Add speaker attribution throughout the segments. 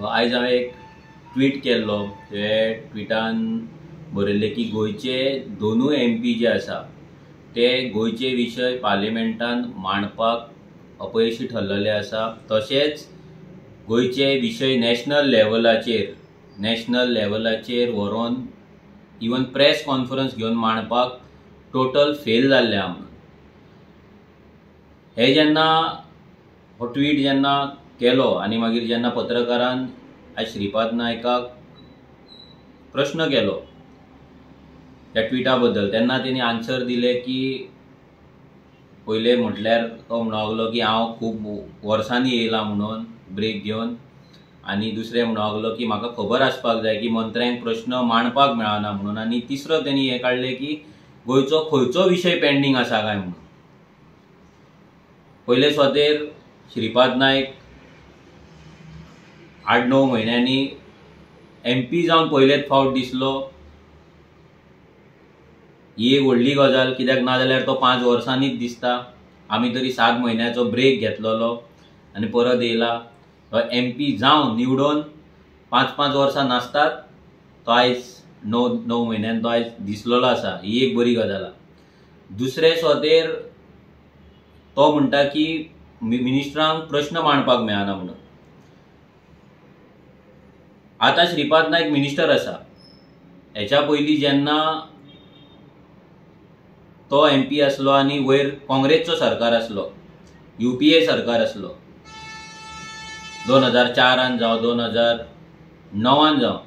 Speaker 1: आयज हांवें एक ट्वीट केल्लो. ते ट्विटान बरयल्लें की गोंयचे दोनूय MP जे आसा ते गोंयचे विशय पार्लिमेंटान मांडपाक अपयशी ठरलेले आसा. तशेंच गोंयचे विशय नॅशनल लेवलाचेर व्हरोन इवन प्रेस कॉन्फरन्स घेवन मांडपाक टोटल फेल जाल्ले आहा म्हणून. हे जेन्ना हो ट्वीट जेन्ना केलो आनी मागीर जेन्ना पत्रकारान आज श्रीपाद नायकाक प्रश्न केलो त्या ट्विटा बद्दल, तेन्ना तेणी आन्सर दिले की पयले म्हटल्यार तो म्हणूंक लागलो की हांव खूब वर्सांनी येयला म्हणून ब्रेक घेवन, आनी दुसरें म्हणूंक लागलो की म्हाका खबर आसपाक जाय की मंत्र्यांक प्रश्न मांडपाक मेळना म्हणून. आनी तिसरो तेणी हें काडलें की गोंयचो खंयचो विशय पेंडींग आसा काय म्हणून. पयले सुवातेर श्रीपाद नायक 8-9 म्हयन्यांनी MP जावन पयलेच फावट दिसलो. ही एक व्हडली गजाल, कित्याक नाजाल्यार तो 5 वर्सांनीच दिसता. आमी तरी 7 म्हयन्याचो ब्रेक घेतलेलो आनी परत येयला. तो MP जावन निवडून 5-5 वर्सां नासतात तो आयज 9 म्हयन्यान तो आयज दिसलेलो आसा. ही एक बरी गजाल आसा. दुसरे सुवातेर तो म्हणटा की मिनिस्टरांक प्रश्न मांडपाक मेळना म्हणून. आतां श्रीपाद नायक मिनिस्टर आसा. हेच्या पयलीं जेन्ना तो MP आसलो आनी वयर काँग्रेसचो सरकार आसलो, UPA सरकार आसलो, 2004 जावं 2009 जावं,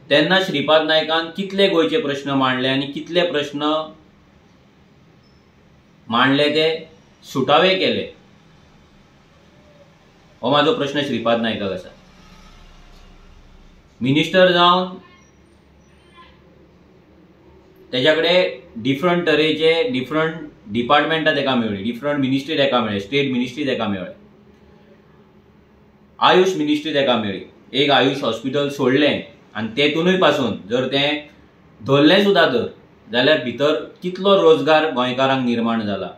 Speaker 1: तेन्ना श्रीपाद नायकान कितले गोंयचे प्रश्न मांडले आनी कितले प्रश्न मांडले ते सुटावे केले, हो म्हाजो प्रश्न श्रीपाद नायकाक आसा. मिनिस्टर जावन तेच्या कडेन डिफरंट तरेचे डिफरंट डिपार्टमेंटां तेका मेळ्ळी, डिफरंट मिनिस्ट्री तेका मेळ्ळे, स्टेट मिनिस्ट्री तेका मेळ्ळे, आयुष मिनिस्ट्री तेका मेळ्ळी. एक आयुष हॉस्पिटल सोडलें आनी तेतूनय पासून जर तें धरलें सुद्दां जाल्यार भितर कितलो रोजगार गोंयकारांक निर्माण जाला.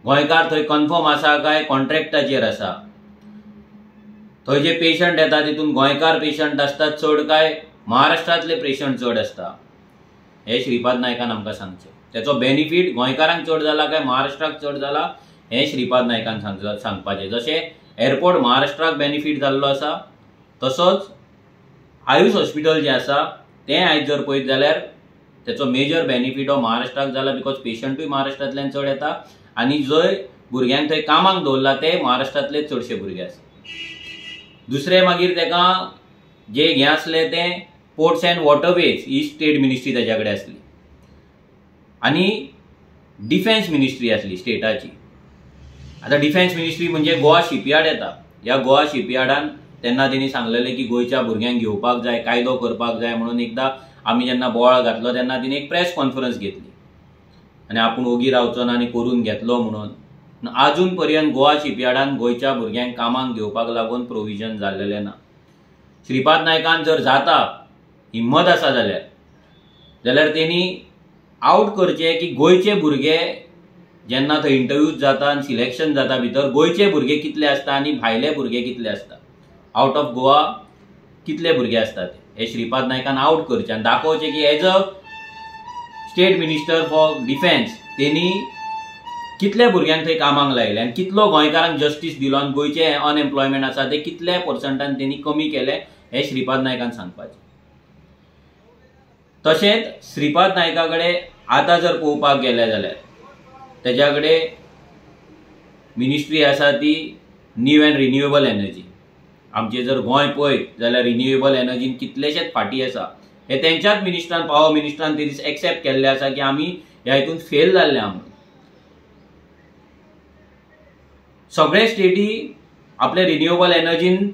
Speaker 1: गोंयकार थंय कन्फर्म आसा काय कॉन्ट्रॅक्टाचेर आसा. थंय जे पेशंट येता तितून गोंयकार पेशंट आसतात चड काय महाराष्ट्रांतले पेशंट चड आसता, हे श्रीपाद नायकान आमकां सांगचें. तेचो बेनिफीट गोंयकारांक चड जाला काय महाराष्ट्राक चड जाला हें श्रीपाद नायकान सांगपाचें. जशें एअरपोर्ट महाराष्ट्राक बेनिफीट जाल्लो आसा, तसोच आयुष हॉस्पिटल जें आसा तें आयज जर पळयत जाल्यार तेचो मेजर बेनिफीट हो महाराष्ट्राक जाला. बिकॉज पेशंटूय महाराष्ट्रांतल्यान चड येता आनी जंय भुरग्यांक थंय कामाक दवरला ते महाराष्ट्रांतले चडशे भुरगे आसा. दुसरे मागीर तेका जे हें आसलें तें ports and waterways he state ministry तेच्या कडेन आसली आनी डिफेन्स मिनिस्ट्री आसली स्टेटाची. आतां डिफेन्स मिनिस्ट्री म्हणजे गोवा शिपयार्ड येता. ह्या गोवा शिपयार्डान तेन्ना तेणी सांगलेलें की गोंयच्या भुरग्यांक घेवपाक जाय, कायदो करपाक जाय म्हणून. एकदां आमी जेन्ना बोवाळ घातलो तेन्ना तिणे एक प्रेस कॉन्फरन्स घेतली आनी आपूण ओगी रावचो ना आनी करून घेतलो म्हणून. आजून पर्यंत गोवा शिपयार्डान गोंयच्या भुरग्यांक कामाक घेवपाक लागून प्रोविजन जाल्लेलें ना. श्रीपाद नायकान जर जाता हिम्मत आसा जाल्यार तेणी आउट करचें की गोंयचे भुरगे जेन्ना थंय इंटरव्यूज जाता आनी सिलेक्शन जाता भितर गोंयचे भुरगे कितले आसता आनी भायले भुरगे कितले आसता, आउट ऑफ गोवा कितले भुरगे आसतात हे श्रीपाद नायकान आउट करचें आनी दाखोवचें की as a state minister for defence तेणी कितले भुरग्यांक थंय कामाक लायले आनी कितलो गोंयकारांक जस्टीस दिलो आनी गोंयचे अनएम्प्लॉयमेंट आसा ते कितल्या पर्संटान तेणी कमी केले हे श्रीपाद नायकान सांगपाचें. तशेंच श्रीपाद नायका कडेन आतां जर पळोवपाक गेले जाल्यार तेच्या कडेन मिनिस्ट्री आसा ती न्यू एंड रिन्युएबल एनर्जी. आमचें जर गोंय पळयत जाल्यार रिन्युएबल एनर्जीन कितलेशेच फाटी आसा. हे तेंच्याच मिनिस्टरान पावर मिनिस्टरान ते दीस एक्सेप्ट केल्ले आसा की आमी ह्या हितून फेल जाल्ले आहा म्हणून. सगळे स्टेटी आपले रिन्युएबल एनर्जीन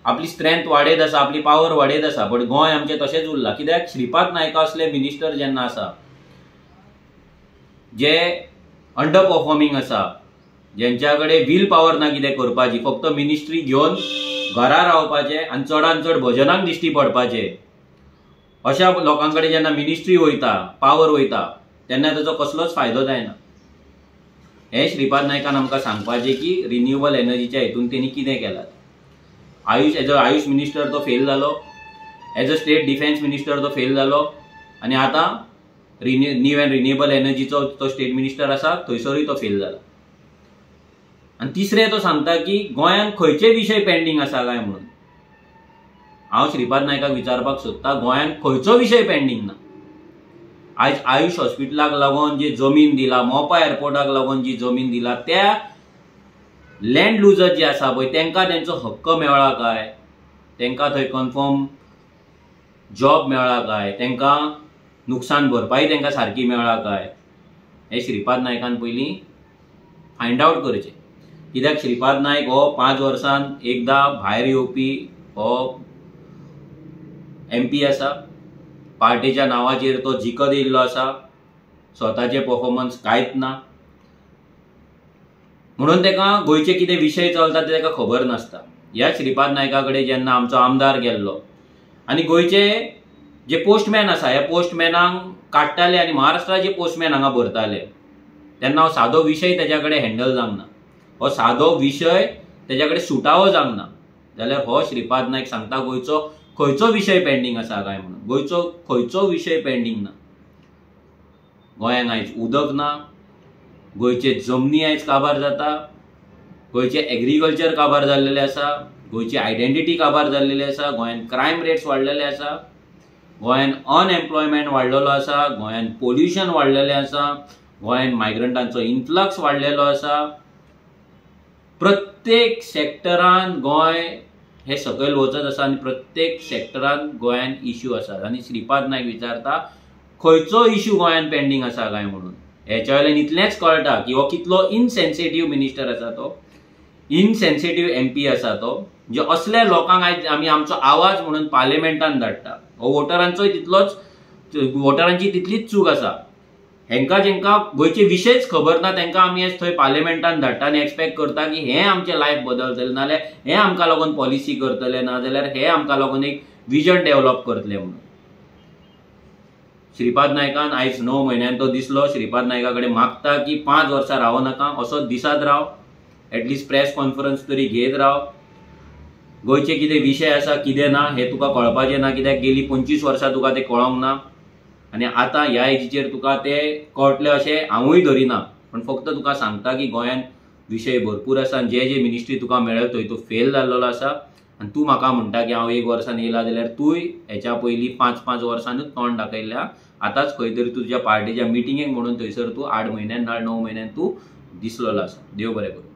Speaker 1: आपली स्ट्रेंथ वाडयत आसा, आपली पावर वाडयत आसा, बट गोंय आमचें तशेंच उरलां. कित्याक श्रीपाद नायका असले मिनिस्टर जेन्ना आसा जे अंडर परफॉर्मिंग आसा, जेंच्या कडेन वील पावर ना कितें करपाची, फक्त मिनिस्ट्री घेवन घरा रावपाचें आनी चडान चड भजनाक दिश्टी पडपाचें, अशा लोकां कडेन जेन्ना मिनिस्ट्री वयता, पावर वयता, तेन्ना ताचो कसलोच फायदो जायना. हे श्रीपाद नायकान आमकां सांगपाचें की रिन्युएबल एनर्जीच्या हितून तेणी कितें केलां. आयुष मिनिस्टर तो फेल जालो, as a state defence minister तो फेल जालो, आणि आता न्यू अँड रिन्युएबल एनर्जीचो तो स्टेट मिनिस्टर आसा थंयसरूय तो फेल जाला. आणि तिसरे तो सांगता की गोंयांत खंयचे विषय पेंडिंग आसा काय म्हणून. हांव श्रीपाद नायकाक विचारपाक सोदता, गोंयांत खंयचो विषय पेंडिंग ना. आज आयुष हॉस्पिटलाक लागून जी जमीन दिला, मोपा एअरपोर्टाक लागून जी जमीन दिला, त्या लँड लुजर जे आसा पळय तांकां तेंचो हक्क मेळ्ळा काय, तांकां थंय कन्फर्म जॉब मेळ्ळा काय, तांकां नुकसान भरपाई तांकां सारकी मेळ्ळा काय, हे श्रीपाद नायकान पयलीं फायंड आवट करचें. कित्याक श्रीपाद नायक हो 5 वर्सान एकदा भायर येवपी हो MP आसा. पार्टीच्या नांवाचेर तो जिखत येयल्लो आसा, स्वताचे परफॉर्मन्स कांयच ना, म्हणून ताका गोंयचे कितें विशय चलता ते ताका खबर नासता. ह्या श्रीपाद नायका कडेन जेन्ना आमचो आमदार गेल्लो आनी गोंयचे जे पोस्टमॅन आसा ह्या पोस्टमॅनांक काडटाले आनी महाराष्ट्राचे पोस्टमॅन हांगा भरताले, तेन्ना हो सादो विशय तेज्या कडेन हँडल जावंक ना, हो सादो विशय तेज्या कडेन सुटावो जावंक ना. जाल्यार हो श्रीपाद नायक सांगता गोंयचो खंयचो विशय पेंडिंग आसा काय म्हणून. गोंयचो खंयचो विशय पेंडिंग ना. गोंयांत आयज उदक ना, गोंयचे जमनी आयज काबार जाता, गोंयचे एग्रीकल्चर काबार जाल्लेले आसा, गोंयची आयडेंटिटी काबार जाल्लेली आसा, गोंयांत क्रायम रेट्स वाडलेले आसा, गोंयांत अनएम्प्लॉयमेंट वाडलेलो आसा, गोंयांत पोल्युशन वाडलेलें आसा, गोंयांत मायग्रंटांचो इन्फ्लक्स वाडलेलो आसा. प्रत्येक सेक्टरान गोंय हे सकयल वचत आसा आनी प्रत्येक सेक्टरान गोंयांत इश्यू आसा. आनी श्रीपाद नायक विचारता खंयचो इश्यू गोंयांत पेंडिंग आसा काय म्हणून. हेच्या वयल्यान इतलेंच कळटा की हो कितलो इनसेन्सिटीव मिनिस्टर आसा, तो इनसेन्सिटीव MP आसा तो, जे असल्या लोकांक आयज आमी आमचो आवाज म्हणून पार्लिमेंटान धाडटा. हो वोटरांचोय तितलोच, वोटरांची तितलीच चूक आसा. हेंकां जेंकां गोंयचे विशयच खबर ना तांकां आमी आयज थंय पार्लिमेंटान धाडटा आनी एक्सपेक्ट करता की हे आमचें लायफ बदलतलें, नाजाल्यार हे आमकां लागून पॉलिसी करतले, नाजाल्यार हे आमकां लागून एक विजन डेव्हलप करतले म्हणून. श्रीपाद नायकान आयज 9 म्हयन्यान तो दिसलो. श्रीपाद नायका कडेन मागता की 5 वर्सां रावो नाका, असोच दिसात राव, एटलिस्ट प्रेस कॉन्फरन्स तरी घेत राव. गोंयचे कितें विशय आसा कितें ना हें तुका कळपाचें ना, कित्याक गेलीं 25 वर्सां तुका तें कळोंक ना. आनी आतां ह्या एजीचेर तुका तें कळटलें अशें हांवूय धरिना, पण फक्त तुका सांगता की गोंयांत विशय भरपूर आसा. जे मिनिस्ट्री तुका मेळ्ळ्यो थंय तूं फेल जाल्लो आसा. आनी तूं म्हाका म्हणटा की हांव 1 वर्सान येयला, जाल्यार तूंय हेच्या पयलीं 5-5 वर्सांनूच तोंड दाखयल्या. आतांच खंय तरी तुज्या पार्टीच्या मिटिंगेक म्हणून थंयसर तूं 8 म्हयन्यान ना 9 म्हयन्यान तूं दिसलेलो आसा. देव बरें करूं.